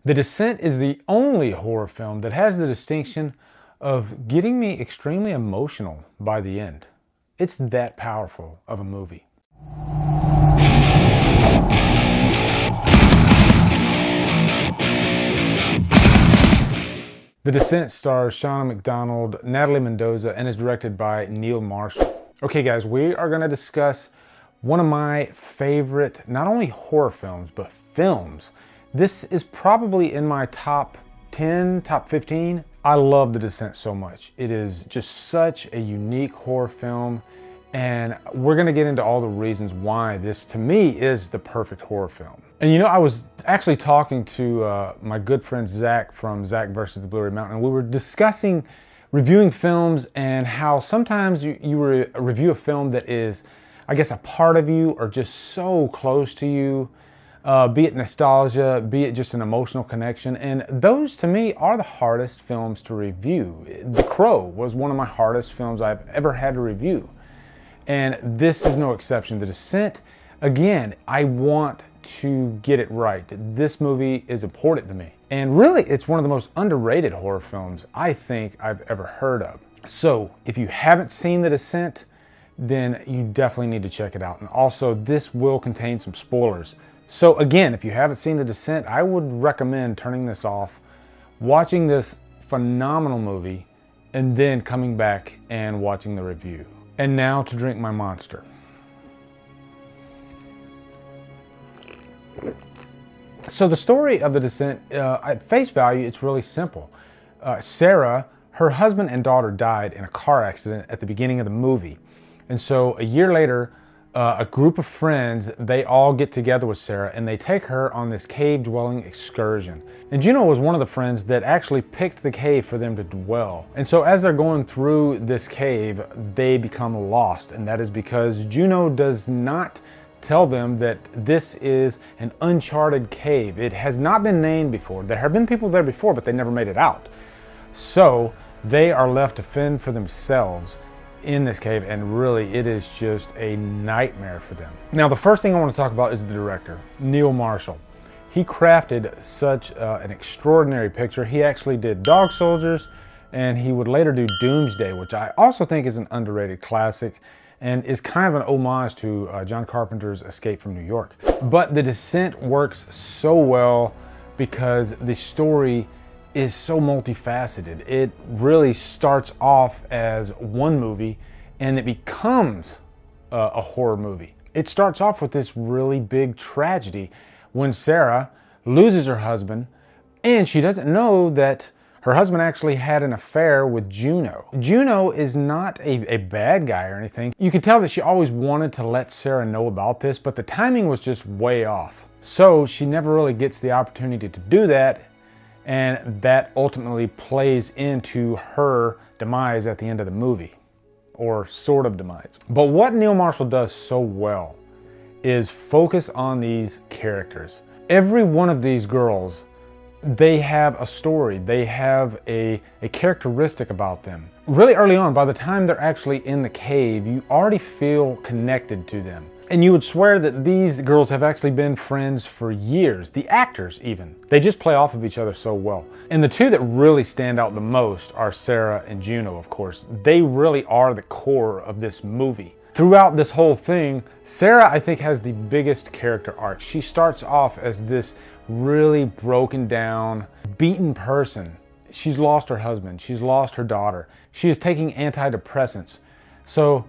The Descent is the only horror film that has the distinction of getting me extremely emotional by the end. It's that powerful of a movie. The Descent stars Shauna McDonald, Natalie Mendoza, and is directed by Neil Marshall. Okay guys, we are going to discuss one of my favorite, not only horror films, but films. This is probably in my top 10, top 15. I love The Descent so much. It is just such a unique horror film, and we're gonna get into all the reasons why this, to me, is the perfect horror film. And you know, I was actually talking to my good friend Zach from Zach versus the Blue-ray Mountain, and we were discussing reviewing films and how sometimes you review a film that is, I guess, a part of you or just so close to you. Be it nostalgia, be it just an emotional connection. And those, to me, are the hardest films to review. The Crow was one of my hardest films I've ever had to review. And this is no exception. The Descent, again, I want to get it right. This movie is important to me. And really, it's one of the most underrated horror films I think I've ever heard of. So, if you haven't seen The Descent, then you definitely need to check it out. And also, this will contain some spoilers. So again, if you haven't seen The Descent, I would recommend turning this off, watching this phenomenal movie, and then coming back and watching the review. And now to drink my monster. So the story of The Descent, at face value, it's really simple. Sara, her husband and daughter died in a car accident at the beginning of the movie. And so a year later, a group of friends, they all get together with Sara and they take her on this cave-dwelling excursion. And Juno was one of the friends that actually picked the cave for them to dwell. And so as they're going through this cave, they become lost. And that is because Juno does not tell them that this is an uncharted cave. It has not been named before. There have been people there before, but they never made it out. So they are left to fend for themselves in this cave, and really it is just a nightmare for them. Now the first thing I want to talk about is the director, Neil Marshall. He crafted such an extraordinary picture. He actually did Dog Soldiers, and he would later do Doomsday, which I also think is an underrated classic and is kind of an homage to John Carpenter's Escape from New York. But The Descent works so well because the story is so multifaceted. It really starts off as one movie and it becomes a horror movie. It starts off with this really big tragedy when Sara loses her husband and she doesn't know that her husband actually had an affair with Juno. Juno is not a bad guy or anything. You can tell that she always wanted to let Sara know about this, but the timing was just way off. So she never really gets the opportunity to do that, and that ultimately plays into her demise at the end of the movie, or sort of demise. But what Neil Marshall does so well is focus on these characters. Every one of these girls, they have a story, they have a characteristic about them. Really early on, by the time they're actually in the cave, you already feel connected to them. And you would swear that these girls have actually been friends for years, the actors even. They just play off of each other so well. And the two that really stand out the most are Sara and Juno, of course. They really are the core of this movie. Throughout this whole thing, Sara, I think, has the biggest character arc. She starts off as this really broken down, beaten person. She's lost her husband, she's lost her daughter. She is taking antidepressants. So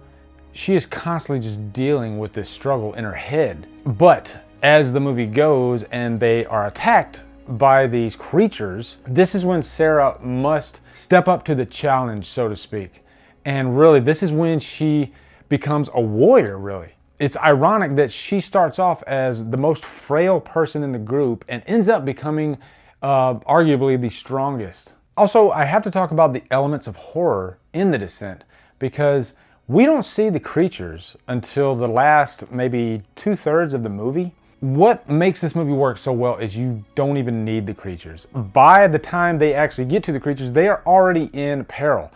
she is constantly just dealing with this struggle in her head. But as the movie goes and they are attacked by these creatures, this is when Sara must step up to the challenge, so to speak. And really, this is when she becomes a warrior, really. It's ironic that she starts off as the most frail person in the group and ends up becoming arguably the strongest. Also, I have to talk about the elements of horror in The Descent, because we don't see the creatures until the last maybe 2/3 of the movie. What makes this movie work so well is you don't even need the creatures. By the time they actually get to the creatures, they are already in peril.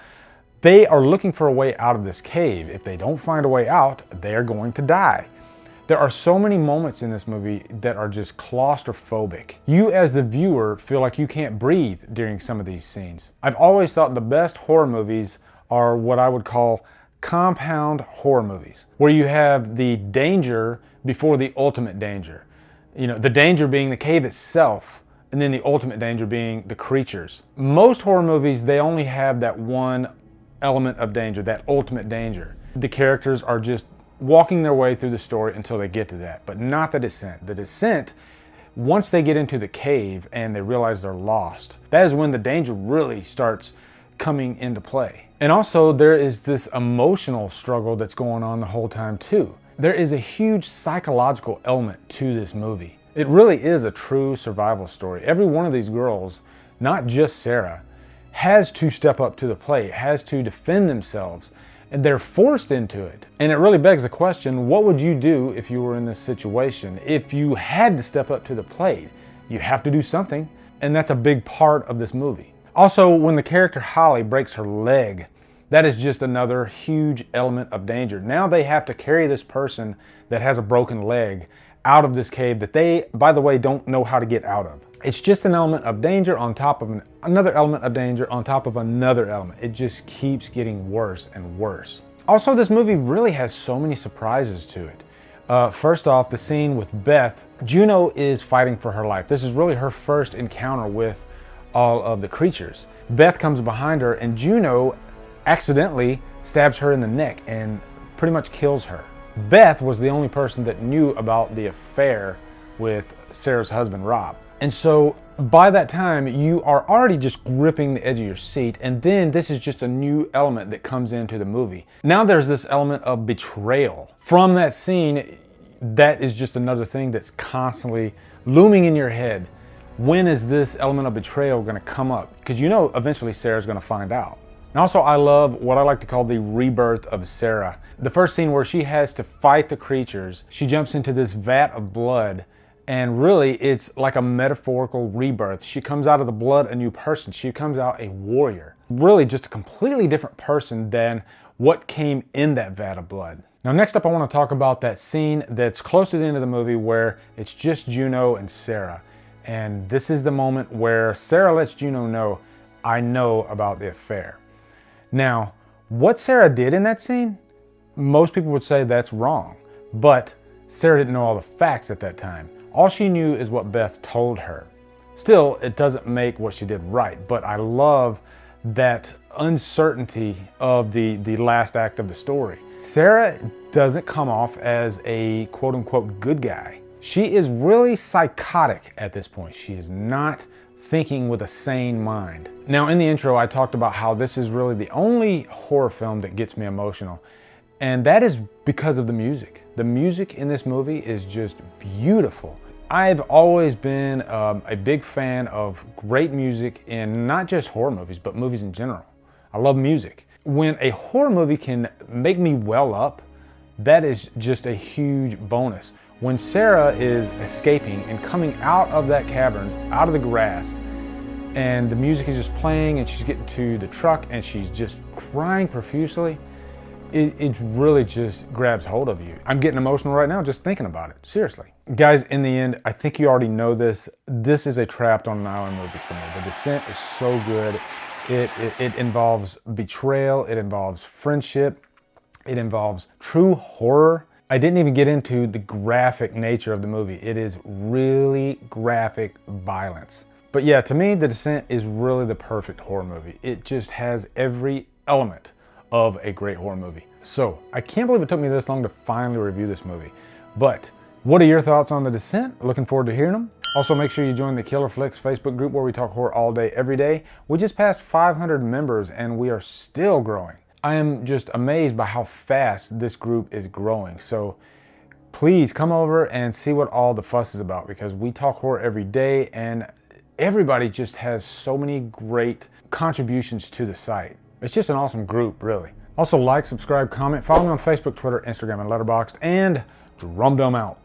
They are looking for a way out of this cave. If they don't find a way out, they are going to die. There are so many moments in this movie that are just claustrophobic. You as the viewer feel like you can't breathe during some of these scenes. I've always thought the best horror movies are what I would call compound horror movies, where you have the danger before the ultimate danger. You know, the danger being the cave itself, and then the ultimate danger being the creatures. Most horror movies, they only have that one element of danger, that ultimate danger. The characters are just walking their way through the story until they get to that, but not The Descent. The Descent, once they get into the cave and they realize they're lost, that is when the danger really starts coming into play. And also there is this emotional struggle that's going on the whole time too. There is a huge psychological element to this movie. It really is a true survival story. Every one of these girls, not just Sara, has to step up to the plate, has to defend themselves, and they're forced into it. And it really begs the question, what would you do if you were in this situation? If you had to step up to the plate, you have to do something, and that's a big part of this movie. Also, when the character Holly breaks her leg, that is just another huge element of danger. Now they have to carry this person that has a broken leg out of this cave that they, by the way, don't know how to get out of. It's just an element of danger on top of another element of danger on top of another element. It just keeps getting worse and worse. Also, this movie really has so many surprises to it. First off, the scene with Beth. Juno is fighting for her life. This is really her first encounter with all of the creatures. Beth comes behind her and Juno accidentally stabs her in the neck and pretty much kills her. Beth was the only person that knew about the affair with Sara's husband, Rob. And so by that time, you are already just gripping the edge of your seat, and then this is just a new element that comes into the movie. Now there's this element of betrayal. From that scene, that is just another thing that's constantly looming in your head. When is this element of betrayal gonna come up? Because you know eventually Sara's gonna find out. And also I love what I like to call the rebirth of Sara. The first scene where she has to fight the creatures, she jumps into this vat of blood, and really it's like a metaphorical rebirth. She comes out of the blood a new person. She comes out a warrior. Really just a completely different person than what came in that vat of blood. Now next up I want to talk about that scene that's close to the end of the movie where it's just Juno and Sara. And this is the moment where Sara lets Juno know, I know about the affair. Now, what Sara did in that scene, most people would say that's wrong, but Sara didn't know all the facts at that time. All she knew is what Beth told her. Still, it doesn't make what she did right, but I love that uncertainty of the last act of the story. Sara doesn't come off as a quote-unquote good guy. She is really psychotic at this point. She is not thinking with a sane mind. Now in the intro I talked about how this is really the only horror film that gets me emotional, and that is because of the music. The music in this movie is just beautiful. I've always been a big fan of great music in not just horror movies, but movies in general. I love music. When a horror movie can make me well up, that is just a huge bonus. When Sara is escaping and coming out of that cavern, out of the grass, and the music is just playing and she's getting to the truck and she's just crying profusely, it really just grabs hold of you. I'm getting emotional right now just thinking about it, seriously. Guys, in the end, I think you already know this. This is a Trapped on an Island movie for me. The Descent is so good. It involves betrayal, it involves friendship, it involves true horror. I didn't even get into the graphic nature of the movie. It is really graphic violence. But yeah, to me, The Descent is really the perfect horror movie. It just has every element of a great horror movie. So I can't believe it took me this long to finally review this movie. But what are your thoughts on The Descent? Looking forward to hearing them. Also, make sure you join the Killer Flicks Facebook group where we talk horror all day, every day. We just passed 500 members and we are still growing. I am just amazed by how fast this group is growing. So please come over and see what all the fuss is about, because we talk horror every day and everybody just has so many great contributions to the site. It's just an awesome group, really. Also like, subscribe, comment, follow me on Facebook, Twitter, Instagram, and Letterboxd, and Drumdum out.